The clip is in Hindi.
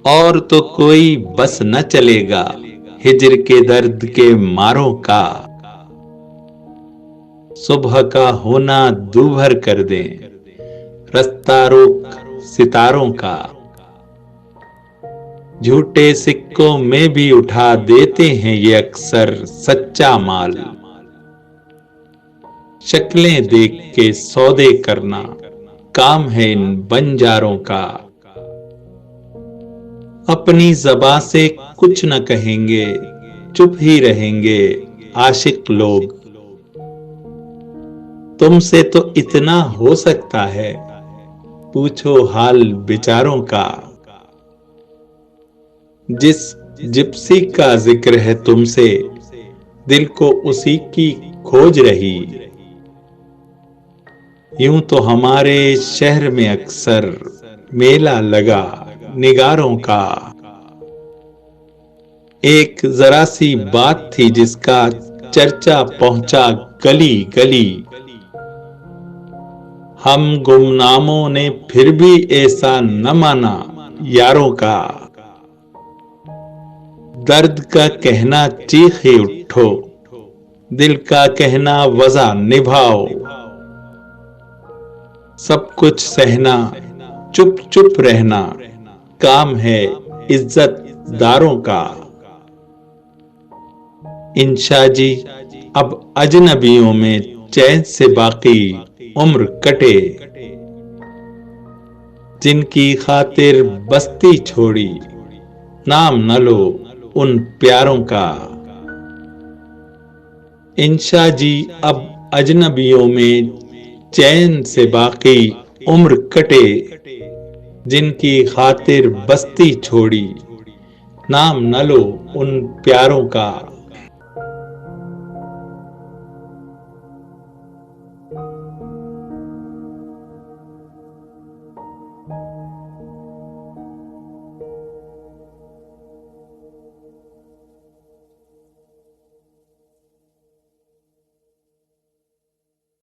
और तो कोई बस न चलेगा हिज्र के दर्द के मारों का। सुबह का होना दूभर कर दें रास्ता रोक सितारों का। झूठे सिक्कों में भी उठा देते हैं ये अक्सर सच्चा माल। शक्लें देख के सौदे करना काम है इन बंजारों का। अपनी ज़बां से कुछ न कहेंगे चुप ही रहेंगे आशिक लोग। तुमसे तो इतना हो सकता है पूछो हाल बेचारों का। जिस जिप्सी का जिक्र है तुमसे दिल को उसी की खोज रही। यूं तो हमारे शहर में अक्सर मेला लगा निगारों का। एक जरा सी बात थी जिसका चर्चा पहुंचा गली गली। हम गुमनामों ने फिर भी ऐसा न माना यारों का। दर्द का कहना चीखे उठो दिल का कहना वज़ा निभाओ। सब कुछ सहना चुप चुप रहना काम है इज्जतदारों का। इंशा जी अब अजनबियों में चैन से बाकी उम्र कटे। जिनकी खातिर बस्ती छोड़ी नाम न लो उन प्यारों का। इंशा जी अब अजनबियों में चैन से बाकी उम्र कटे। जिनकी खातिर बस्ती छोड़ी नाम न लो उन प्यारों का।